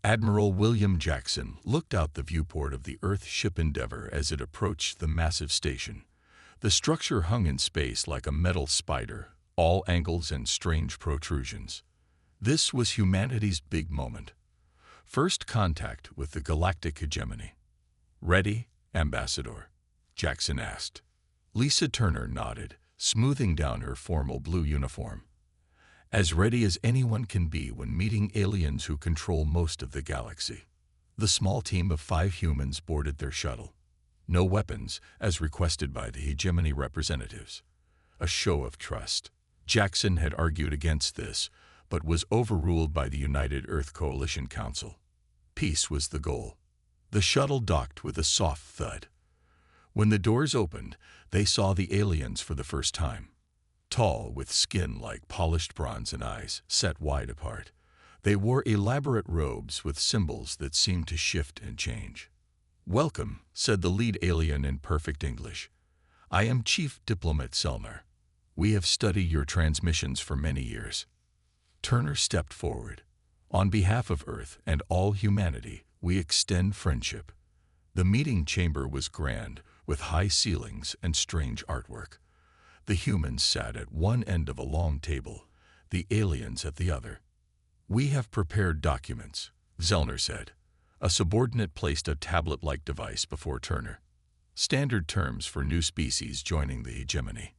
Admiral William Jackson looked out the viewport of the Earth ship Endeavour as it approached the massive station. The structure hung in space like a metal spider, all angles and strange protrusions. This was humanity's big moment. First contact with the galactic hegemony. "Ready, Ambassador?" Jackson asked. Lisa Turner nodded, smoothing down her formal blue uniform. "As ready as anyone can be when meeting aliens who control most of the galaxy." The small team of 5 humans boarded their shuttle. No weapons, as requested by the hegemony representatives. A show of trust. Jackson had argued against this, but was overruled by the United Earth Coalition Council. Peace was the goal. The shuttle docked with a soft thud. When the doors opened, they saw the aliens for the first time. Tall, with skin like polished bronze and eyes set wide apart. They wore elaborate robes with symbols that seemed to shift and change. "Welcome," said the lead alien in perfect English. "I am Chief Diplomat Selmer. We have studied your transmissions for many years." Turner stepped forward. "On behalf of Earth and all humanity, we extend friendship." The meeting chamber was grand, with high ceilings and strange artwork. The humans sat at one end of a long table, the aliens at the other. "We have prepared documents," Zellner said. A subordinate placed a tablet-like device before Turner. "Standard terms for new species joining the hegemony."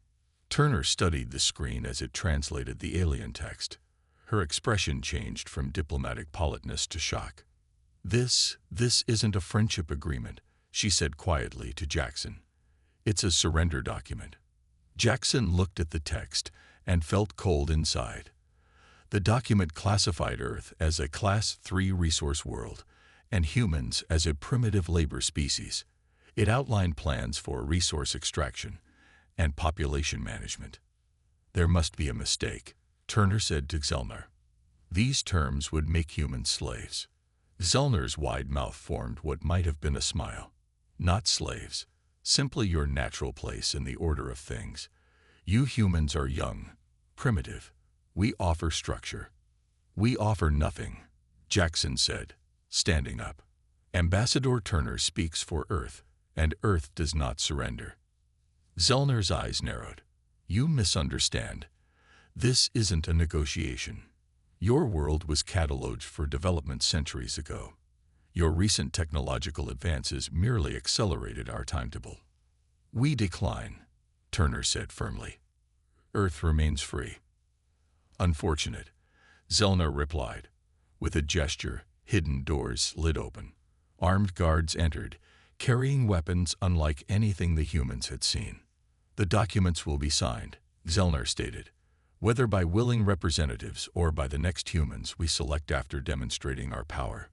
Turner studied the screen as it translated the alien text. Her expression changed from diplomatic politeness to shock. This isn't a friendship agreement," she said quietly to Jackson. "It's a surrender document." Jackson looked at the text and felt cold inside. The document classified Earth as a Class 3 resource world and humans as a primitive labor species. It outlined plans for resource extraction and population management. "There must be a mistake," Turner said to Zellner. "These terms would make humans slaves." Zellner's wide mouth formed what might have been a smile. "Not slaves. Simply your natural place in the order of things. You humans are young, primitive. We offer structure." "We offer nothing," Jackson said, standing up. "Ambassador Turner speaks for Earth, and Earth does not surrender." Zellner's eyes narrowed. "You misunderstand. This isn't a negotiation. Your world was catalogued for development centuries ago. Your recent technological advances merely accelerated our timetable." "We decline," Turner said firmly. "Earth remains free." "Unfortunate," Zellner replied. With a gesture, hidden doors slid open. Armed guards entered, carrying weapons unlike anything the humans had seen. "The documents will be signed," Zellner stated, "whether by willing representatives or by the next humans we select after demonstrating our power."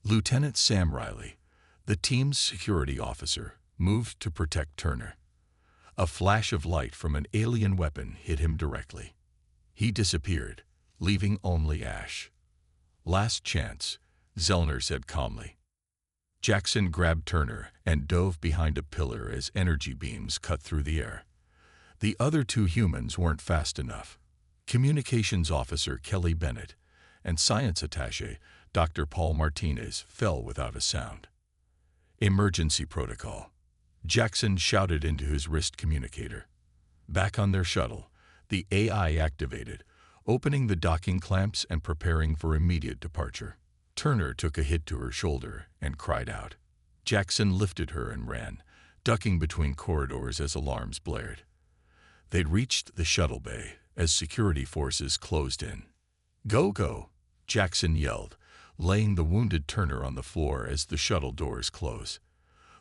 Lieutenant Sam Riley, the team's security officer, moved to protect Turner. A flash of light from an alien weapon hit him directly. He disappeared, leaving only ash. "Last chance," Zellner said calmly. Jackson grabbed Turner and dove behind a pillar as energy beams cut through the air. The other 2 humans weren't fast enough. Communications Officer Kelly Bennett and Science Attaché Dr. Paul Martinez fell without a sound. "Emergency protocol," Jackson shouted into his wrist communicator. Back on their shuttle, the AI activated, opening the docking clamps and preparing for immediate departure. Turner took a hit to her shoulder and cried out. Jackson lifted her and ran, ducking between corridors as alarms blared. They'd reached the shuttle bay as security forces closed in. "Go, go," Jackson yelled, laying the wounded Turner on the floor as the shuttle doors closed.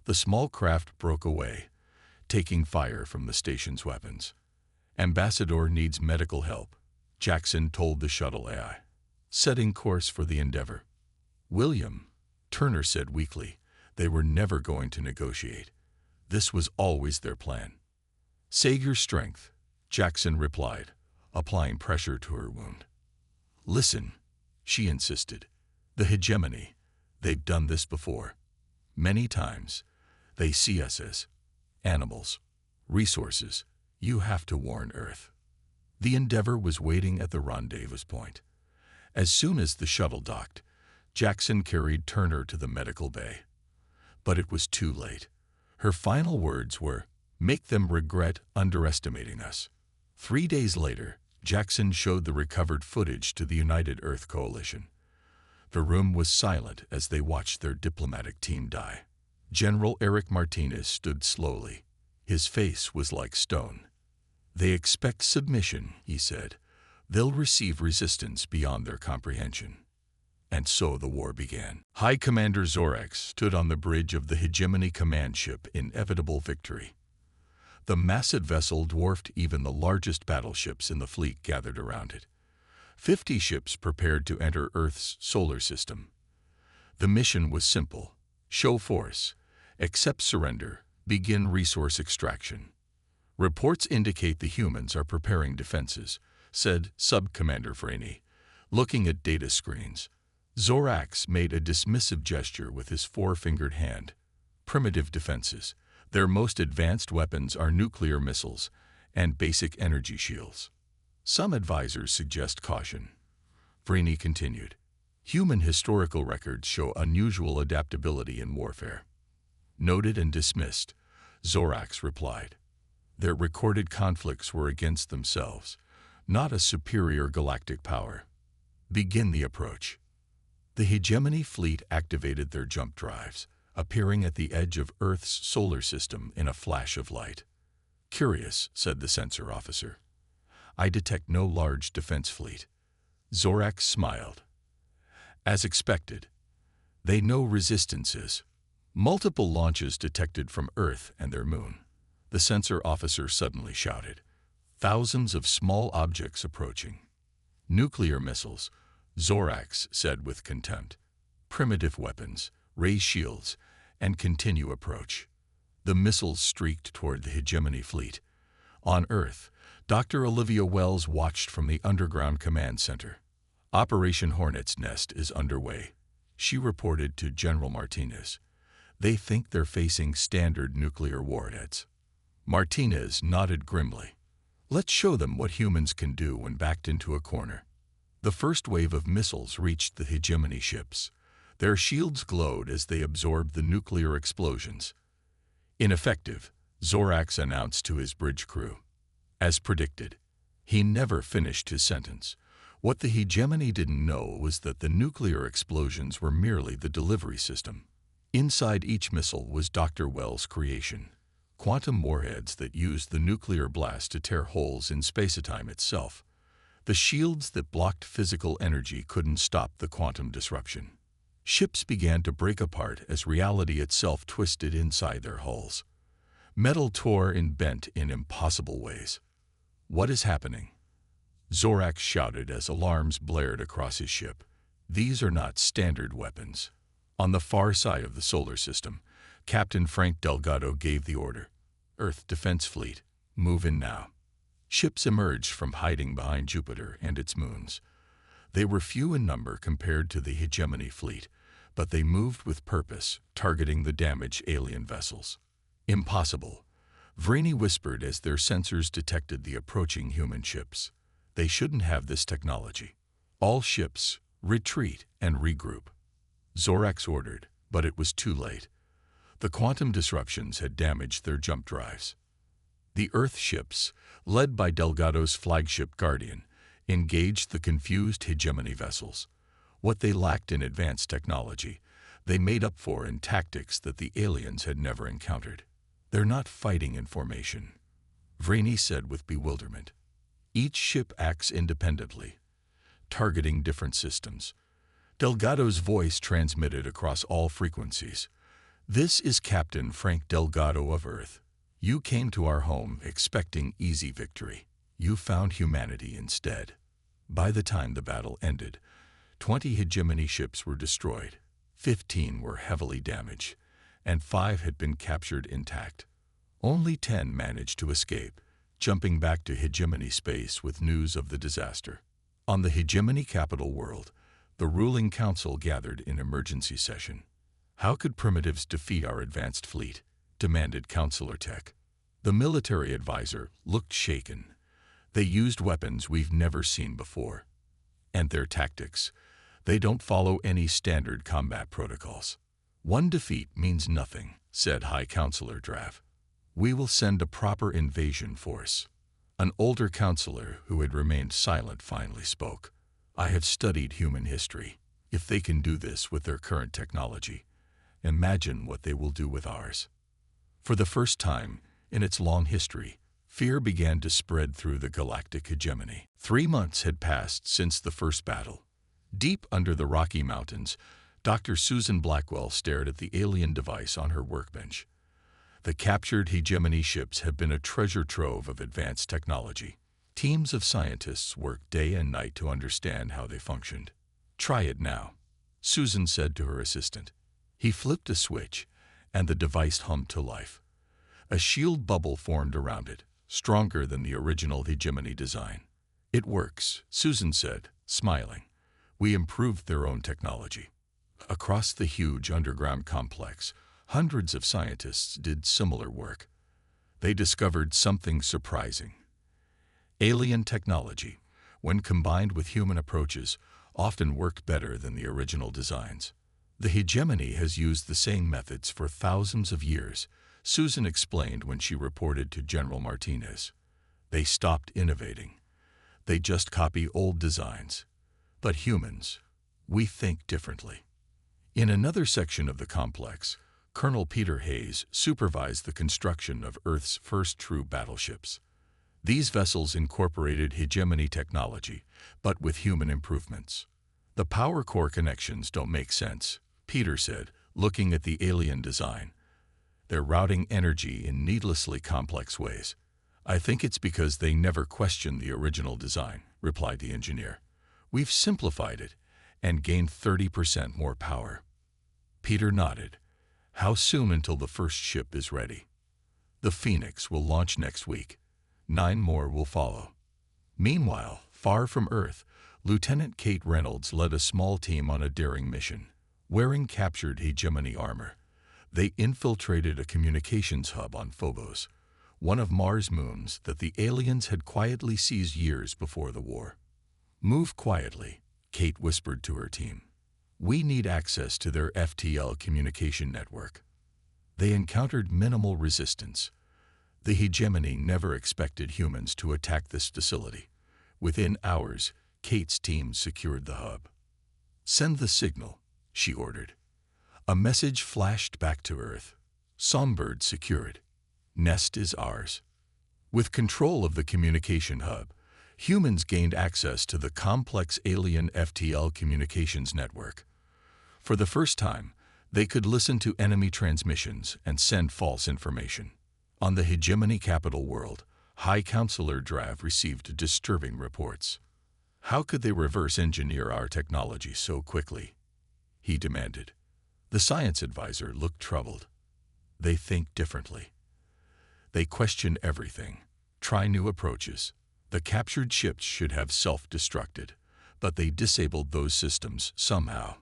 The small craft broke away, taking fire from the station's weapons. "Ambassador needs medical help," Jackson told the shuttle AI, setting course for the Endeavour. "William," Turner said weakly, they were never going to negotiate. This was always their plan. "Save your strength," Jackson replied, applying pressure to her wound. "Listen," she insisted. "The hegemony, they've done this before. Many times. They see us as animals, resources. You have to warn Earth." The Endeavour was waiting at the rendezvous point. As soon as the shuttle docked, Jackson carried Turner to the medical bay. But it was too late. Her final words were, "Make them regret underestimating us." 3 days later, Jackson showed the recovered footage to the United Earth Coalition. The room was silent as they watched their diplomatic team die. General Eric Martinez stood slowly. His face was like stone. "They expect submission," he said. "They'll receive resistance beyond their comprehension." And so the war began. High Commander Zorax stood on the bridge of the Hegemony command ship, Inevitable Victory. The massive vessel dwarfed even the largest battleships in the fleet gathered around it. 50 ships prepared to enter Earth's solar system. The mission was simple: show force, accept surrender, begin resource extraction. "Reports indicate the humans are preparing defenses," said Sub-Commander Vreni, looking at data screens. Zorax made a dismissive gesture with his four-fingered hand. "Primitive defenses. Their most advanced weapons are nuclear missiles and basic energy shields. Some advisors suggest caution." Vreni continued. "Human historical records show unusual adaptability in warfare." "Noted and dismissed," Zorax replied. "Their recorded conflicts were against themselves, not a superior galactic power. Begin the approach." The Hegemony fleet activated their jump drives, appearing at the edge of Earth's solar system in a flash of light. "Curious," said the sensor officer. "I detect no large defense fleet." Zorax smiled. "As expected. They know resistances. Multiple launches detected from Earth and their moon." The sensor officer suddenly shouted. "Thousands of small objects approaching." "Nuclear missiles," Zorax said with contempt. "Primitive weapons, raise shields, and continue approach." The missiles streaked toward the Hegemony fleet. On Earth, Dr. Olivia Wells watched from the underground command center. "Operation Hornet's Nest is underway," she reported to General Martinez. "They think they're facing standard nuclear warheads." Martinez nodded grimly. "Let's show them what humans can do when backed into a corner." The first wave of missiles reached the Hegemony ships. Their shields glowed as they absorbed the nuclear explosions. "Ineffective," Zorax announced to his bridge crew. As predicted, he never finished his sentence. What the Hegemony didn't know was that the nuclear explosions were merely the delivery system. Inside each missile was Dr. Wells' creation: quantum warheads that used the nuclear blast to tear holes in space-time itself. The shields that blocked physical energy couldn't stop the quantum disruption. Ships began to break apart as reality itself twisted inside their hulls. Metal tore and bent in impossible ways. "What is happening?" Zorax shouted as alarms blared across his ship. "These are not standard weapons." On the far side of the solar system, Captain Frank Delgado gave the order. "Earth Defense Fleet, move in now." Ships emerged from hiding behind Jupiter and its moons. They were few in number compared to the Hegemony fleet, but they moved with purpose, targeting the damaged alien vessels. "Impossible," Vreni whispered as their sensors detected the approaching human ships. "They shouldn't have this technology. All ships, retreat and regroup." Zorax ordered, but it was too late. The quantum disruptions had damaged their jump drives. The Earth ships, led by Delgado's flagship Guardian, engaged the confused Hegemony vessels. What they lacked in advanced technology, they made up for in tactics that the aliens had never encountered. "They're not fighting in formation," Vreni said with bewilderment. "Each ship acts independently, targeting different systems." Delgado's voice transmitted across all frequencies. "This is Captain Frank Delgado of Earth. You came to our home expecting easy victory. You found humanity instead." By the time the battle ended, 20 Hegemony ships were destroyed, 15 were heavily damaged, and 5 had been captured intact. Only 10 managed to escape, jumping back to Hegemony space with news of the disaster. On the Hegemony capital world, the ruling council gathered in emergency session. "How could primitives defeat our advanced fleet?" demanded Counselor Tech. The military advisor looked shaken. "They used weapons we've never seen before. And their tactics, They don't follow any standard combat protocols. One defeat means nothing, said High Counselor Drav. We will send a proper invasion force. An older counselor who had remained silent finally spoke. I have studied human history. If they can do this with their current technology, imagine what they will do with ours. For the first time in its long history, fear began to spread through the galactic hegemony. 3 months had passed since the first battle. Deep under the Rocky Mountains, Dr. Susan Blackwell stared at the alien device on her workbench. The captured hegemony ships have been a treasure trove of advanced technology. Teams of scientists worked day and night to understand how they functioned. Try it now, Susan said to her assistant. He flipped a switch, and the device hummed to life. A shield bubble formed around it, stronger than the original hegemony design. It works, Susan said, smiling. We improved their own technology. Across the huge underground complex, hundreds of scientists did similar work. They discovered something surprising. Alien technology, when combined with human approaches, often worked better than the original designs. The hegemony has used the same methods for thousands of years, Susan explained when she reported to General Martinez. They stopped innovating. They just copy old designs. But humans, we think differently. In another section of the complex, Colonel Peter Hayes supervised the construction of Earth's first true battleships. These vessels incorporated hegemony technology, but with human improvements. The power core connections don't make sense, Peter said, looking at the alien design. They're routing energy in needlessly complex ways. I think it's because they never questioned the original design, replied the engineer. We've simplified it and gained 30% more power. Peter nodded. How soon until the first ship is ready? The Phoenix will launch next week. 9 more will follow. Meanwhile, far from Earth, Lieutenant Kate Reynolds led a small team on a daring mission. Wearing captured hegemony armor, they infiltrated a communications hub on Phobos, one of Mars' moons that the aliens had quietly seized years before the war. Move quietly, Kate whispered to her team. We need access to their FTL communication network. They encountered minimal resistance. The hegemony never expected humans to attack this facility. Within hours, Kate's team secured the hub. Send the signal, she ordered. A message flashed back to Earth. Songbird secured. Nest is ours. With control of the communication hub, humans gained access to the complex alien FTL communications network. For the first time, they could listen to enemy transmissions and send false information. On the hegemony capital world, High Counselor Drav received disturbing reports. How could they reverse engineer our technology so quickly? He demanded. The science advisor looked troubled. They think differently. They question everything, try new approaches. The captured ships should have self-destructed, but they disabled those systems somehow.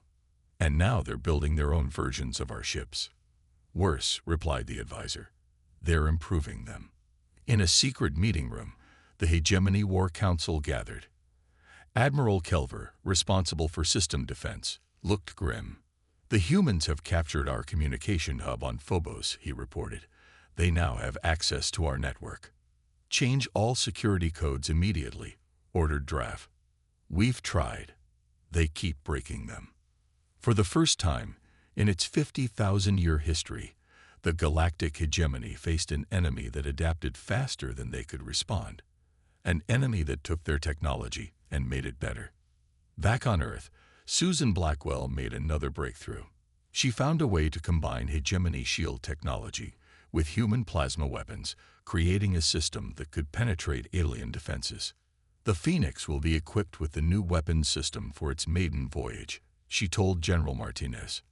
And now they're building their own versions of our ships. Worse, replied the advisor. They're improving them. In a secret meeting room, the Hegemony War Council gathered. Admiral Kelver, responsible for system defense, looked grim. The humans have captured our communication hub on Phobos, he reported. They now have access to our network. Change all security codes immediately, ordered Drav. We've tried. They keep breaking them. For the first time in its 50,000-year history, the galactic hegemony faced an enemy that adapted faster than they could respond. An enemy that took their technology and made it better. Back on Earth, Susan Blackwell made another breakthrough. She found a way to combine hegemony shield technology with human plasma weapons, creating a system that could penetrate alien defenses. The Phoenix will be equipped with the new weapons system for its maiden voyage, she told General Martinez.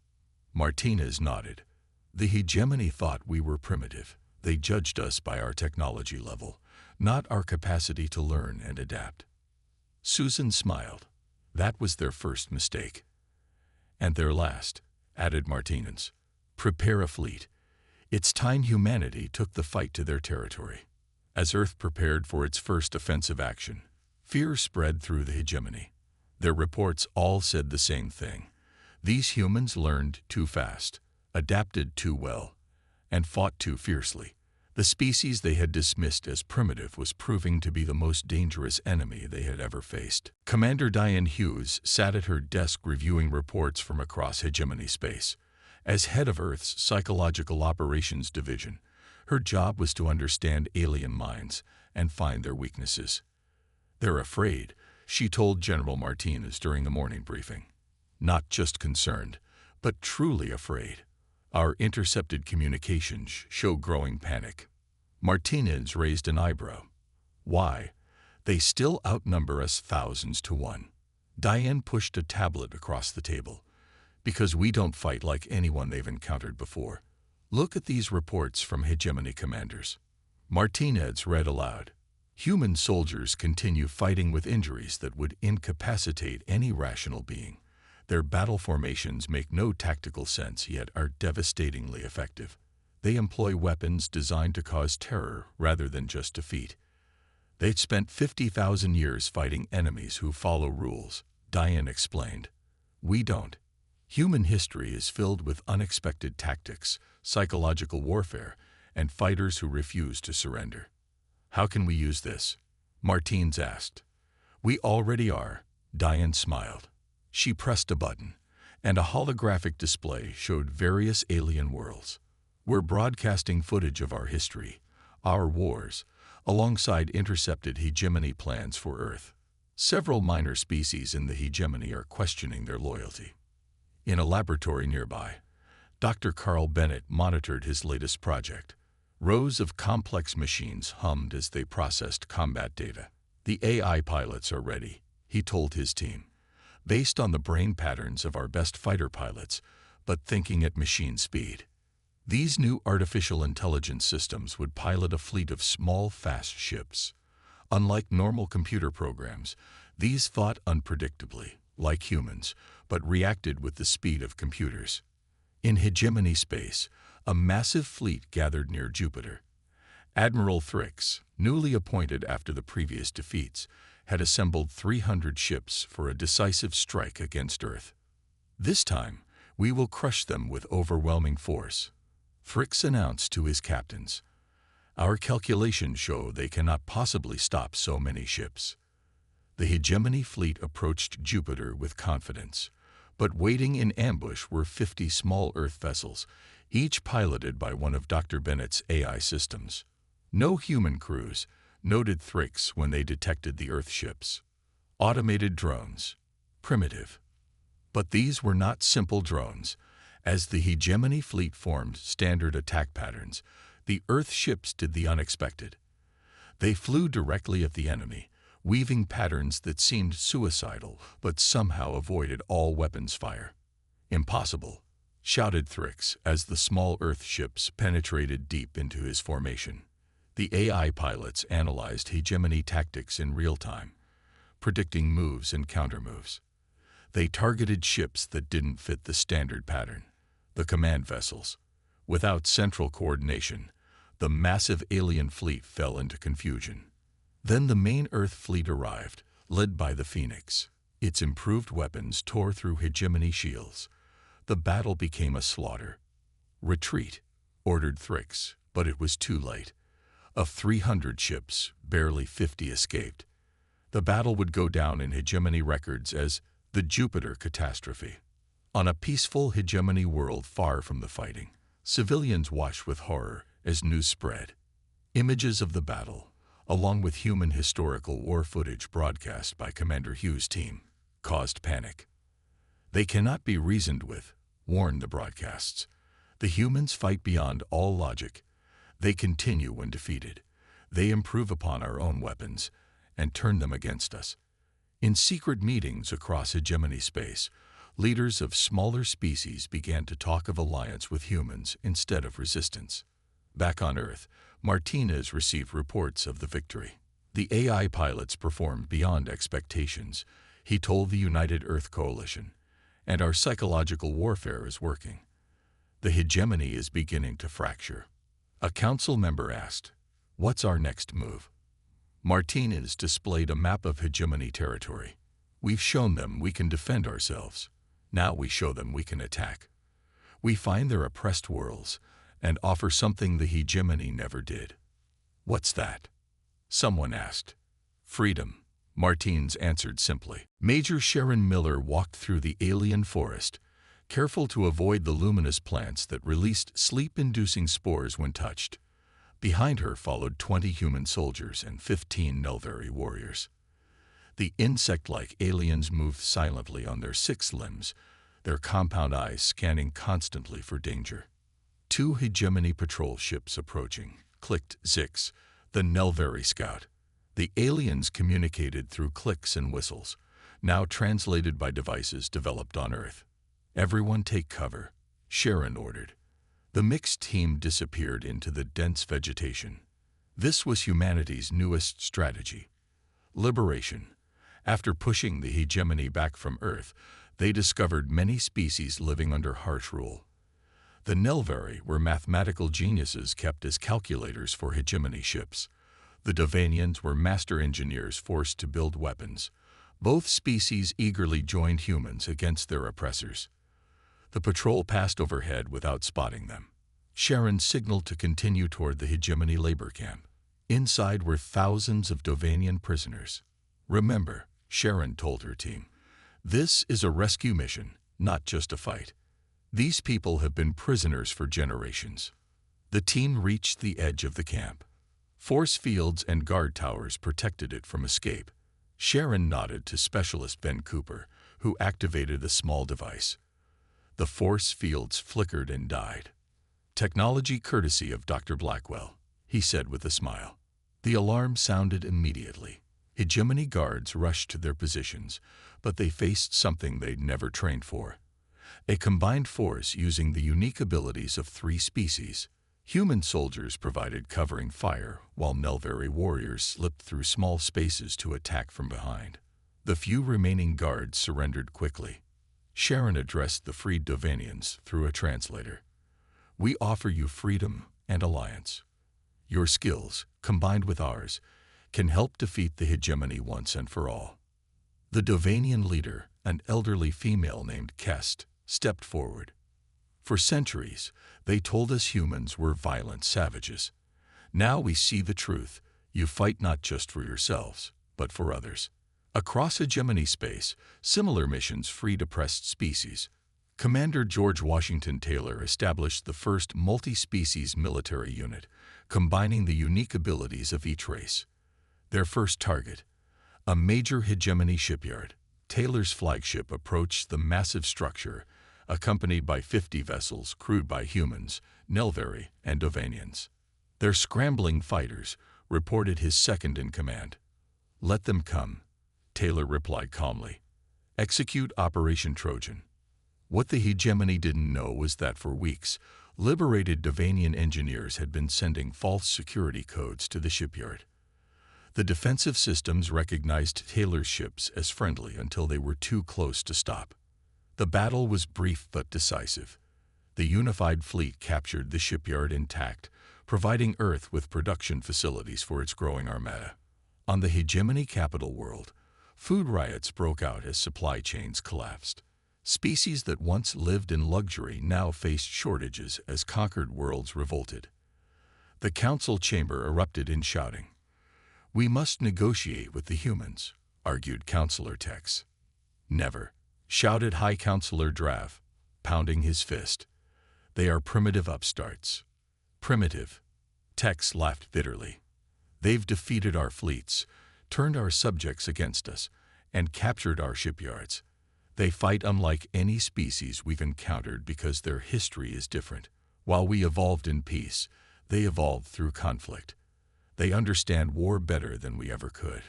Martinez nodded. The hegemony thought we were primitive. They judged us by our technology level, not our capacity to learn and adapt. Susan smiled. That was their first mistake. And their last, added Martinez. Prepare a fleet. It's time humanity took the fight to their territory. As Earth prepared for its first offensive action, fear spread through the hegemony. Their reports all said the same thing. These humans learned too fast, adapted too well, and fought too fiercely. The species they had dismissed as primitive was proving to be the most dangerous enemy they had ever faced. Commander Diane Hughes sat at her desk reviewing reports from across hegemony space. As head of Earth's Psychological Operations Division, her job was to understand alien minds and find their weaknesses. "They're afraid," she told General Martinez during the morning briefing. "Not just concerned, but truly afraid. Our intercepted communications show growing panic." Martinez raised an eyebrow. "Why? They still outnumber us thousands to one." Diane pushed a tablet across the table. "Because we don't fight like anyone they've encountered before. Look at these reports from hegemony commanders." Martinez read aloud. "Human soldiers continue fighting with injuries that would incapacitate any rational being. Their battle formations make no tactical sense yet are devastatingly effective. They employ weapons designed to cause terror rather than just defeat. They've spent 50,000 years fighting enemies who follow rules," Diane explained. "We don't. Human history is filled with unexpected tactics, psychological warfare, and fighters who refuse to surrender." "How can we use this?" Martinez asked. "We already are," Diane smiled. She pressed a button, and a holographic display showed various alien worlds. "We're broadcasting footage of our history, our wars, alongside intercepted hegemony plans for Earth. Several minor species in the hegemony are questioning their loyalty." In a laboratory nearby, Dr. Carl Bennett monitored his latest project. Rows of complex machines hummed as they processed combat data. "The AI pilots are ready," he told his team. "Based on the brain patterns of our best fighter pilots, but thinking at machine speed. These new artificial intelligence systems would pilot a fleet of small, fast ships. Unlike normal computer programs, these thought unpredictably, like humans, but reacted with the speed of computers." In hegemony space, a massive fleet gathered near Jupiter. Admiral Thrix, newly appointed after the previous defeats, had assembled 300 ships for a decisive strike against Earth. "This time, we will crush them with overwhelming force," Thrix announced to his captains. "Our calculations show they cannot possibly stop so many ships." The hegemony fleet approached Jupiter with confidence, but waiting in ambush were 50 small Earth vessels, each piloted by one of Dr. Bennett's AI systems. "No human crews," noted Thrix when they detected the Earth ships. "Automated drones. Primitive." But these were not simple drones. As the hegemony fleet formed standard attack patterns, the Earth ships did the unexpected. They flew directly at the enemy, weaving patterns that seemed suicidal but somehow avoided all weapons fire. "Impossible," shouted Thrix as the small Earth ships penetrated deep into his formation. The AI pilots analyzed hegemony tactics in real time, predicting moves and countermoves. They targeted ships that didn't fit the standard pattern, the command vessels. Without central coordination, the massive alien fleet fell into confusion. Then the main Earth fleet arrived, led by the Phoenix. Its improved weapons tore through hegemony shields. The battle became a slaughter. "Retreat," ordered Thrix, but it was too late. Of 300 ships, barely 50 escaped. The battle would go down in hegemony records as the Jupiter catastrophe. On a peaceful hegemony world far from the fighting, civilians watched with horror as news spread. Images of the battle, along with human historical war footage broadcast by Commander Hughes' team, caused panic. "They cannot be reasoned with," warned the broadcasts. "The humans fight beyond all logic. They continue when defeated. They improve upon our own weapons and turn them against us." In secret meetings across hegemony space, leaders of smaller species began to talk of alliance with humans instead of resistance. Back on Earth, Martinez received reports of the victory. "The AI pilots performed beyond expectations," he told the United Earth Coalition, "and our psychological warfare is working. The hegemony is beginning to fracture." A council member asked, "What's our next move?" Martinez displayed a map of hegemony territory. We've shown them we can defend ourselves. Now we show them we can attack. We find their oppressed worlds and offer something the hegemony never did. What's that? Someone asked. Freedom, Martins answered simply. Major Sharon Miller walked through the alien forest, careful to avoid the luminous plants that released sleep-inducing spores when touched. Behind her followed 20 human soldiers and 15 Nelvari warriors. The insect-like aliens moved silently on their 6 limbs, their compound eyes scanning constantly for danger. 2 hegemony patrol ships approaching, clicked Zix, the Nelvari scout. The aliens communicated through clicks and whistles, now translated by devices developed on Earth. Everyone take cover, Sharon ordered. The mixed team disappeared into the dense vegetation. This was humanity's newest strategy. Liberation. After pushing the hegemony back from Earth, they discovered many species living under harsh rule. The Nelvari were mathematical geniuses kept as calculators for hegemony ships. The Dovanians were master engineers forced to build weapons. Both species eagerly joined humans against their oppressors. The patrol passed overhead without spotting them. Sharon signaled to continue toward the hegemony labor camp. Inside were thousands of Dovanian prisoners. Remember, Sharon told her team, this is a rescue mission, not just a fight. These people have been prisoners for generations. The team reached the edge of the camp. Force fields and guard towers protected it from escape. Sharon nodded to Specialist Ben Cooper, who activated a small device. The force fields flickered and died. Technology courtesy of Dr. Blackwell, he said with a smile. The alarm sounded immediately. Hegemony guards rushed to their positions, but they faced something they'd never trained for. A combined force using the unique abilities of 3 species. Human soldiers provided covering fire, while Nelvari warriors slipped through small spaces to attack from behind. The few remaining guards surrendered quickly. Sharon addressed the freed Dovanians through a translator. We offer you freedom and alliance. Your skills, combined with ours, can help defeat the hegemony once and for all. The Dovanian leader, an elderly female named Kest, stepped forward. For centuries, they told us humans were violent savages. Now we see the truth. You fight not just for yourselves, but for others. Across hegemony space, similar missions freed oppressed species. Commander George Washington Taylor established the first multi-species military unit, combining the unique abilities of each race. Their first target, a major hegemony shipyard. Taylor's flagship approached the massive structure, accompanied by 50 vessels crewed by humans, Nelvari, and Dovanians. Their scrambling fighters reported his second in command. Let them come, Taylor replied calmly. Execute Operation Trojan. What the hegemony didn't know was that for weeks, liberated Dovanian engineers had been sending false security codes to the shipyard. The defensive systems recognized Taylor's ships as friendly until they were too close to stop. The battle was brief but decisive. The unified fleet captured the shipyard intact, providing Earth with production facilities for its growing armada. On the hegemony capital world, food riots broke out as supply chains collapsed. Species that once lived in luxury now faced shortages as conquered worlds revolted. The council chamber erupted in shouting. We must negotiate with the humans, argued Councillor Tex. Never, shouted High Councillor Drav, pounding his fist. They are primitive upstarts. Primitive. Tex laughed bitterly. They've defeated our fleets, turned our subjects against us, and captured our shipyards. They fight unlike any species we've encountered because their history is different. While we evolved in peace, they evolved through conflict. They understand war better than we ever could.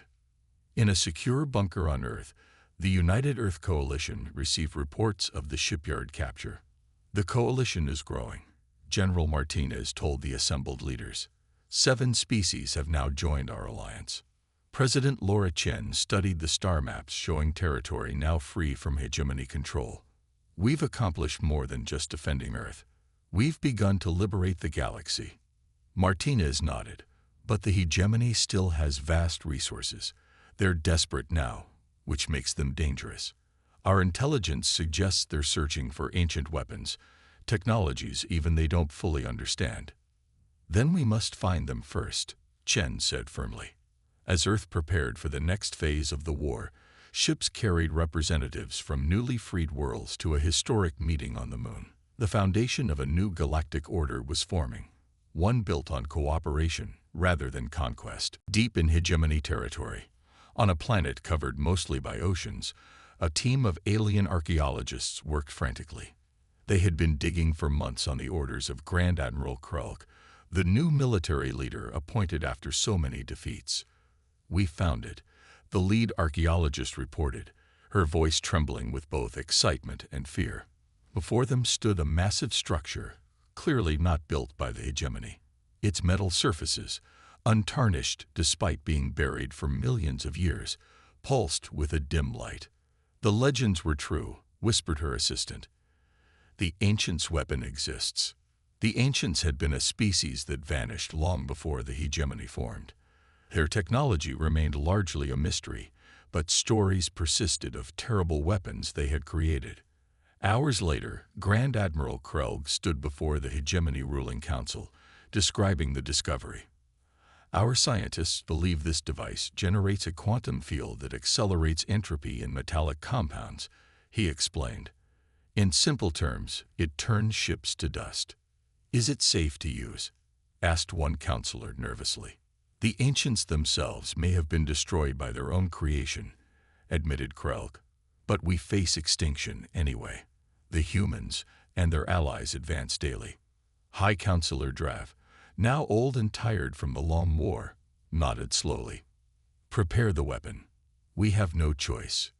In a secure bunker on Earth, the United Earth Coalition received reports of the shipyard capture. The coalition is growing, General Martinez told the assembled leaders. 7 species have now joined our alliance. President Laura Chen studied the star maps showing territory now free from hegemony control. We've accomplished more than just defending Earth. We've begun to liberate the galaxy. Martinez nodded, but the hegemony still has vast resources. They're desperate now. which makes them dangerous. Our intelligence suggests they're searching for ancient weapons, technologies even they don't fully understand. Then we must find them first, Chen said firmly. As Earth prepared for the next phase of the war, ships carried representatives from newly freed worlds to a historic meeting on the moon. The foundation of a new galactic order was forming, one built on cooperation rather than conquest. Deep in hegemony territory, on a planet covered mostly by oceans, a team of alien archaeologists worked frantically. They had been digging for months on the orders of Grand Admiral Krulk, the new military leader appointed after so many defeats. "We found it," the lead archaeologist reported, her voice trembling with both excitement and fear. Before them stood a massive structure, clearly not built by the hegemony. Its metal surfaces, untarnished despite being buried for millions of years, pulsed with a dim light. "The legends were true," whispered her assistant. "The Ancients' weapon exists." The Ancients had been a species that vanished long before the hegemony formed. Their technology remained largely a mystery, but stories persisted of terrible weapons they had created. Hours later, Grand Admiral Krulk stood before the hegemony ruling council, describing the discovery. "Our scientists believe this device generates a quantum field that accelerates entropy in metallic compounds," he explained. "In simple terms, it turns ships to dust." "Is it safe to use?" asked one counselor nervously. "The Ancients themselves may have been destroyed by their own creation," admitted Krulk. "But we face extinction anyway. The humans and their allies advance daily." High Counselor Drav, now old and tired from the long war, nodded slowly. "Prepare the weapon. We have no choice."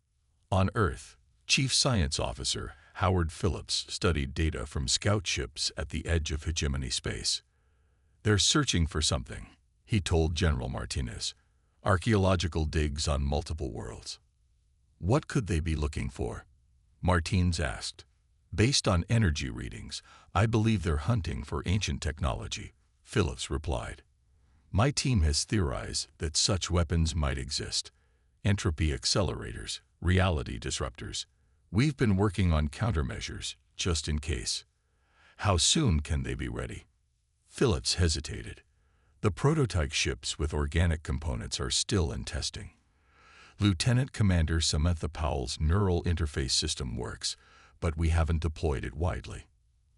On Earth, Chief Science Officer Howard Phillips studied data from scout ships at the edge of hegemony space. "They're searching for something," he told General Martinez. "Archaeological digs on multiple worlds." "What could they be looking for?" Martins asked. "Based on energy readings, I believe they're hunting for ancient technology," Phillips replied. "My team has theorized that such weapons might exist. Entropy accelerators, reality disruptors. We've been working on countermeasures, just in case." "How soon can they be ready?" Phillips hesitated. "The prototype ships with organic components are still in testing. Lieutenant Commander Samantha Powell's neural interface system works, but we haven't deployed it widely."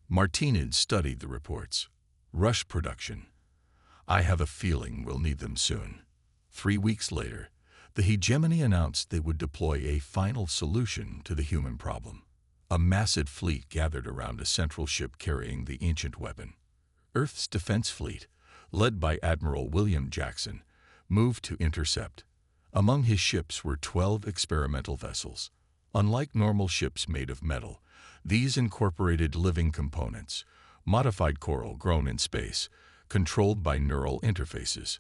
Martinez studied the reports. "Rush production. I have a feeling we'll need them soon." 3 weeks later, the hegemony announced they would deploy a final solution to the human problem. A massive fleet gathered around a central ship carrying the ancient weapon. Earth's defense fleet, led by Admiral William Jackson, moved to intercept. Among his ships were 12 experimental vessels. Unlike normal ships made of metal, these incorporated living components, modified coral grown in space, controlled by neural interfaces.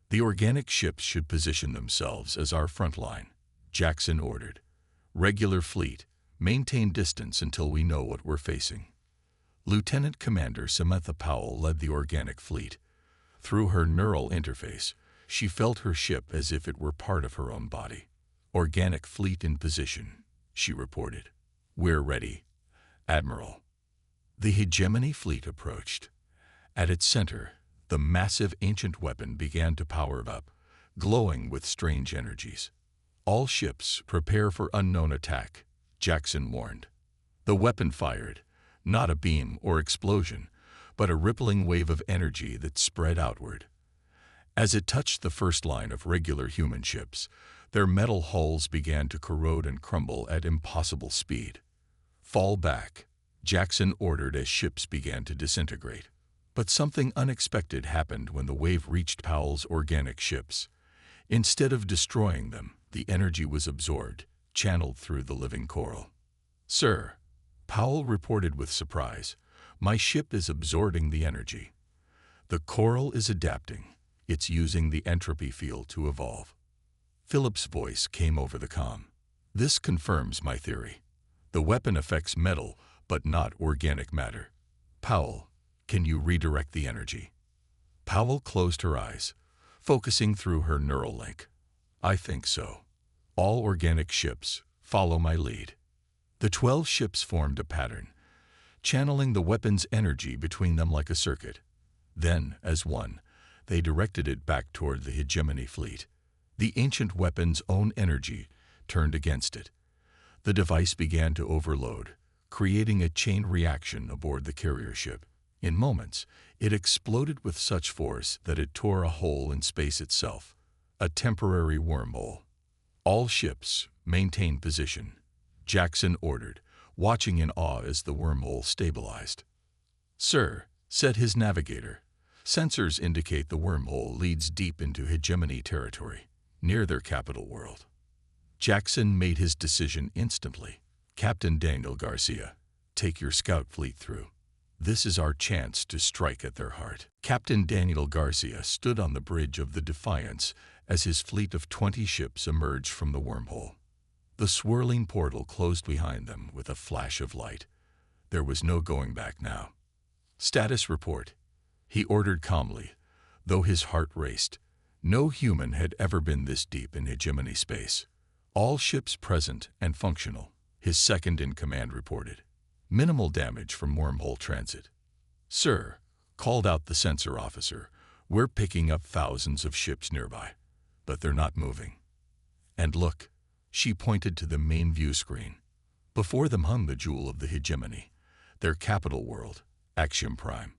"The organic ships should position themselves as our front line," Jackson ordered. "Regular fleet, maintain distance until we know what we're facing." Lieutenant Commander Samantha Powell led the organic fleet. Through her neural interface, she felt her ship as if it were part of her own body. "Organic fleet in position," she reported. "We're ready, Admiral." The hegemony fleet approached. At its center, the massive ancient weapon began to power up, glowing with strange energies. "All ships prepare for unknown attack," Jackson warned. The weapon fired, not a beam or explosion, but a rippling wave of energy that spread outward. As it touched the first line of regular human ships, their metal hulls began to corrode and crumble at impossible speed. "Fall back," Jackson ordered as ships began to disintegrate. But something unexpected happened when the wave reached Powell's organic ships. Instead of destroying them, the energy was absorbed, channeled through the living coral. "Sir," Powell reported with surprise, "my ship is absorbing the energy. The coral is adapting. It's using the entropy field to evolve." Phillips' voice came over the comm. "This confirms my theory. The weapon affects metal, but not organic matter. Powell, can you redirect the energy?" Powell closed her eyes, focusing through her neural link. "I think so." All organic ships, follow my lead. The 12 ships formed a pattern, channeling the weapon's energy between them like a circuit. Then, as one, they directed it back toward the hegemony fleet. The ancient weapon's own energy turned against it. The device began to overload, creating a chain reaction aboard the carrier ship. In moments, it exploded with such force that it tore a hole in space itself, a temporary wormhole. All ships, maintain position, Jackson ordered, watching in awe as the wormhole stabilized. Sir, said his navigator, sensors indicate the wormhole leads deep into hegemony territory, near their capital world. Jackson made his decision instantly. Captain Daniel Garcia, take your scout fleet through. This is our chance to strike at their heart. Captain Daniel Garcia stood on the bridge of the Defiance as his fleet of 20 ships emerged from the wormhole. The swirling portal closed behind them with a flash of light. There was no going back now. Status report, he ordered calmly, though his heart raced. No human had ever been this deep in hegemony space. All ships present and functional, his second-in-command reported. Minimal damage from wormhole transit. Sir, called out the sensor officer, we're picking up thousands of ships nearby, but they're not moving. And look, she pointed to the main view screen. Before them hung the jewel of the hegemony, their capital world, Axiom Prime.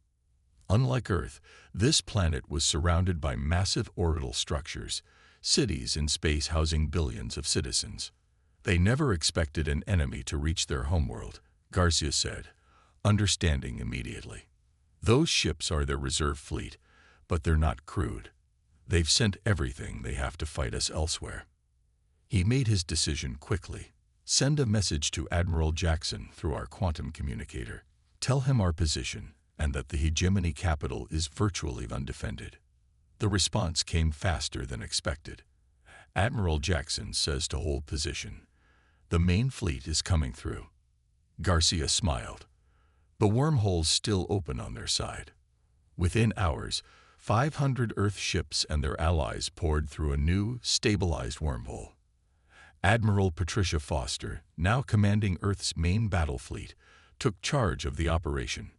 Unlike Earth, this planet was surrounded by massive orbital structures, cities in space housing billions of citizens. They never expected an enemy to reach their homeworld, Garcia said, understanding immediately. Those ships are their reserve fleet, but they're not crewed. They've sent everything they have to fight us elsewhere. He made his decision quickly. Send a message to Admiral Jackson through our quantum communicator. Tell him our position and that the hegemony capital is virtually undefended. The response came faster than expected. Admiral Jackson says to hold position. The main fleet is coming through. Garcia smiled. The wormhole's still open on their side. Within hours, 500 Earth ships and their allies poured through a new, stabilized wormhole. Admiral Patricia Foster, now commanding Earth's main battle fleet, took charge of the operation.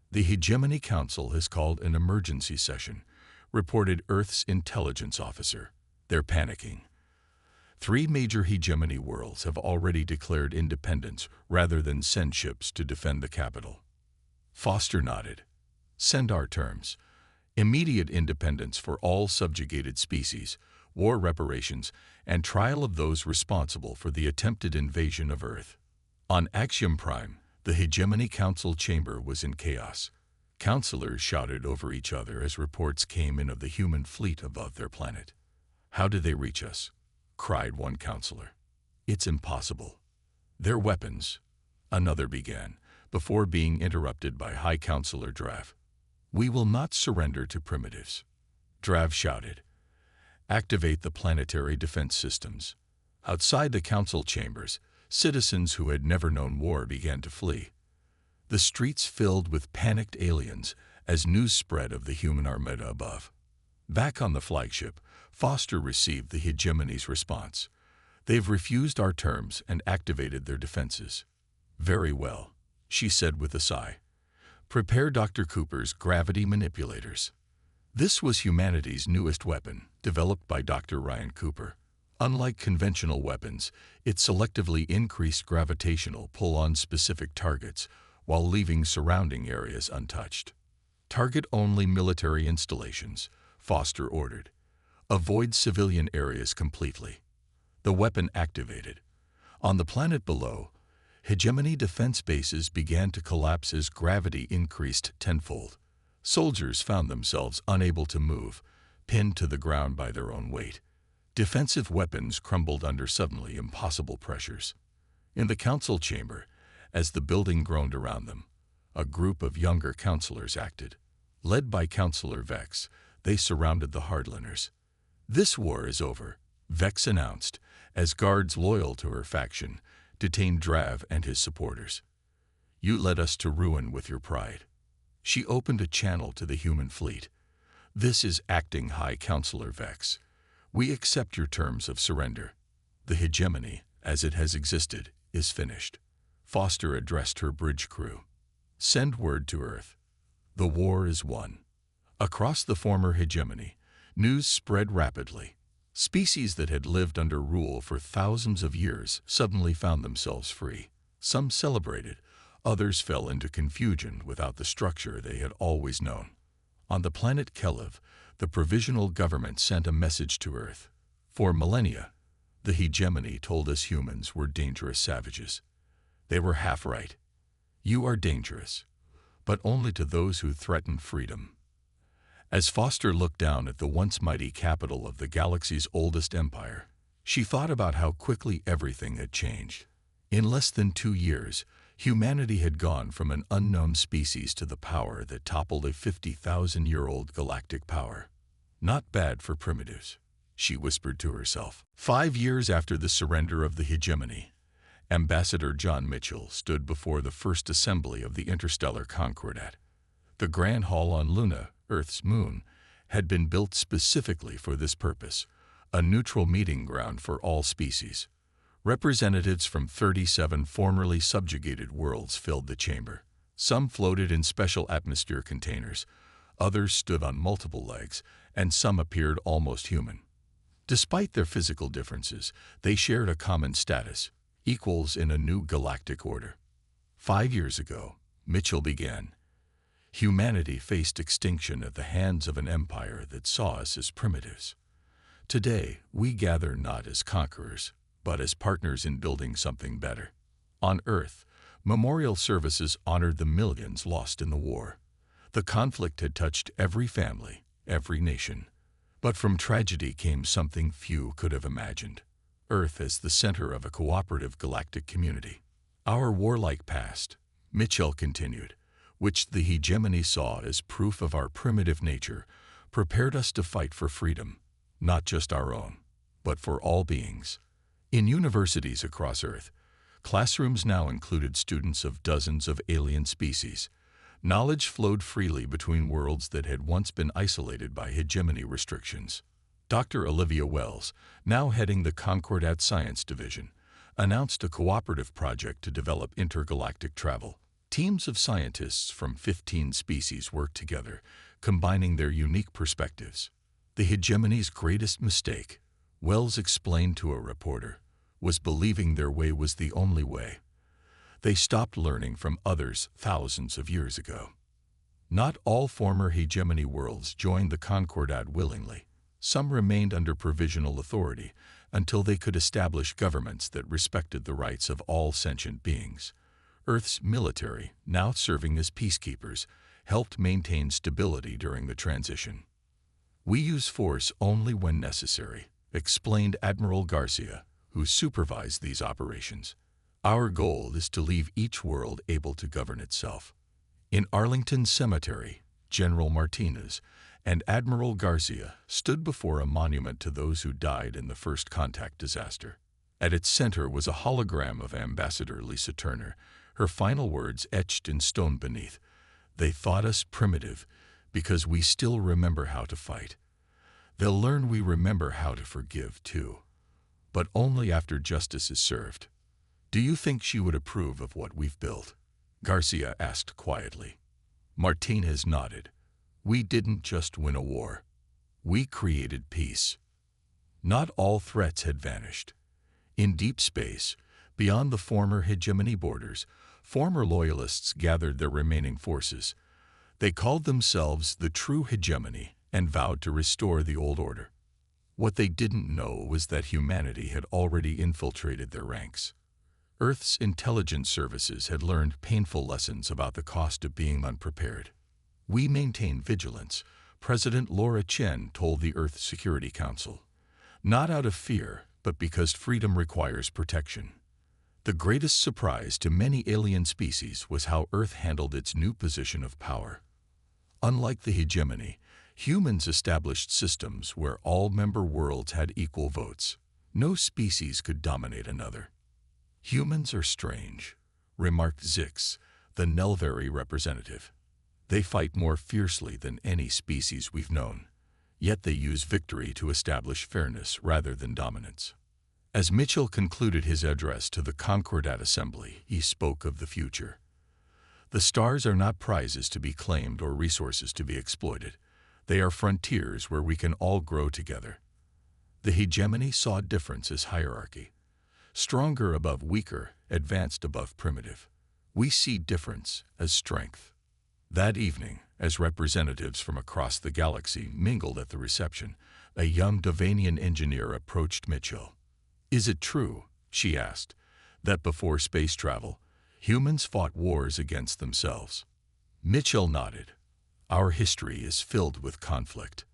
The Hegemony Council has called an emergency session, reported Earth's intelligence officer. They're panicking. 3 major hegemony worlds have already declared independence rather than send ships to defend the capital. Foster nodded. Send our terms. Immediate independence for all subjugated species, war reparations, and trial of those responsible for the attempted invasion of Earth. On Axiom Prime, the Hegemony Council chamber was in chaos. Counselors shouted over each other as reports came in of the human fleet above their planet. How did they reach us? Cried one counselor. It's impossible. Their weapons, another began, before being interrupted by High Counselor Drav. We will not surrender to primitives. Drav shouted. Activate the planetary defense systems. Outside the council chambers, citizens who had never known war began to flee. The streets filled with panicked aliens as news spread of the human armada above. Back on the flagship, Foster received the hegemony's response. They've refused our terms and activated their defenses. Very well, she said with a sigh. Prepare Dr. Cooper's gravity manipulators. This was humanity's newest weapon, developed by Dr. Ryan Cooper. Unlike conventional weapons, it selectively increased gravitational pull on specific targets while leaving surrounding areas untouched. Target only military installations, Foster ordered. Avoid civilian areas completely. The weapon activated. On the planet below, hegemony defense bases began to collapse as gravity increased tenfold. Soldiers found themselves unable to move, pinned to the ground by their own weight. Defensive weapons crumbled under suddenly impossible pressures. In the council chamber, as the building groaned around them, a group of younger counselors acted. Led by Counselor Vex, they surrounded the hardliners. This war is over, Vex announced, as guards loyal to her faction detained Drav and his supporters. You led us to ruin with your pride. She opened a channel to the human fleet. This is Acting High Counselor Vex. We accept your terms of surrender. The hegemony, as it has existed, is finished. Foster addressed her bridge crew. Send word to Earth. The war is won. Across the former hegemony, news spread rapidly. Species that had lived under rule for thousands of years suddenly found themselves free. Some celebrated, others fell into confusion without the structure they had always known. On the planet Kelev, the provisional government sent a message to Earth. For millennia, the hegemony told us humans were dangerous savages. They were half right. You are dangerous, but only to those who threaten freedom. As Foster looked down at the once mighty capital of the galaxy's oldest empire, she thought about how quickly everything had changed. In less than 2 years, humanity had gone from an unknown species to the power that toppled a 50,000-year-old galactic power. Not bad for primitives, she whispered to herself. 5 years after the surrender of the hegemony, Ambassador John Mitchell stood before the first assembly of the Interstellar Concordat. The Grand Hall on Luna, Earth's moon, had been built specifically for this purpose, a neutral meeting ground for all species. Representatives from 37 formerly subjugated worlds filled the chamber. Some floated in special atmosphere containers, others stood on multiple legs, and some appeared almost human. Despite their physical differences, they shared a common status, equals in a new galactic order. 5 years ago, Mitchell began. Humanity faced extinction at the hands of an empire that saw us as primitives. Today, we gather not as conquerors, but as partners in building something better. On Earth, memorial services honored the millions lost in the war. The conflict had touched every family, every nation. But from tragedy came something few could have imagined. Earth as the center of a cooperative galactic community. Our warlike past, Mitchell continued, which the hegemony saw as proof of our primitive nature, prepared us to fight for freedom, not just our own, but for all beings. In universities across Earth, classrooms now included students of dozens of alien species. Knowledge flowed freely between worlds that had once been isolated by hegemony restrictions. Dr. Olivia Wells, now heading the Concordat Science Division, announced a cooperative project to develop intergalactic travel. Teams of scientists from 15 species worked together, combining their unique perspectives. The hegemony's greatest mistake, Wells explained to a reporter, was believing their way was the only way. They stopped learning from others thousands of years ago. Not all former hegemony worlds joined the Concordat willingly. Some remained under provisional authority until they could establish governments that respected the rights of all sentient beings. Earth's military, now serving as peacekeepers, helped maintain stability during the transition. We use force only when necessary, explained Admiral Garcia, who supervised these operations. Our goal is to leave each world able to govern itself. In Arlington Cemetery, General Martinez and Admiral Garcia stood before a monument to those who died in the first contact disaster. At its center was a hologram of Ambassador Lisa Turner, her final words etched in stone beneath. They thought us primitive because we still remember how to fight. They'll learn we remember how to forgive, too, but only after justice is served. Do you think she would approve of what we've built? Garcia asked quietly. Martinez nodded. We didn't just win a war. We created peace. Not all threats had vanished. In deep space, beyond the former hegemony borders, former loyalists gathered their remaining forces. They called themselves the true hegemony and vowed to restore the old order. What they didn't know was that humanity had already infiltrated their ranks. Earth's intelligence services had learned painful lessons about the cost of being unprepared. We maintain vigilance, President Laura Chen told the Earth Security Council. Not out of fear, but because freedom requires protection. The greatest surprise to many alien species was how Earth handled its new position of power. Unlike the hegemony, humans established systems where all member worlds had equal votes. No species could dominate another. Humans are strange, remarked Zix, the Nelvari representative. They fight more fiercely than any species we've known, yet they use victory to establish fairness rather than dominance. As Mitchell concluded his address to the Concordat Assembly, he spoke of the future. The stars are not prizes to be claimed or resources to be exploited. They are frontiers where we can all grow together. The hegemony saw difference as hierarchy. Stronger above weaker, advanced above primitive. We see difference as strength. That evening, as representatives from across the galaxy mingled at the reception, a young Dovanian engineer approached Mitchell. "Is it true," she asked, "that before space travel, humans fought wars against themselves?" Mitchell nodded. "Our history is filled with conflict."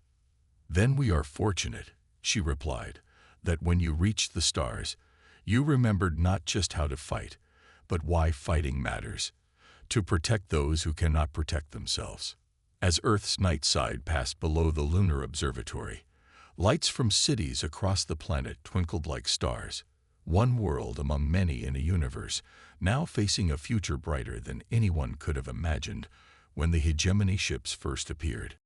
"Then we are fortunate," she replied, "that when you reached the stars, you remembered not just how to fight, but why fighting matters, to protect those who cannot protect themselves." As Earth's night side passed below the lunar observatory, lights from cities across the planet twinkled like stars, one world among many in a universe now facing a future brighter than anyone could have imagined when the hegemony ships first appeared.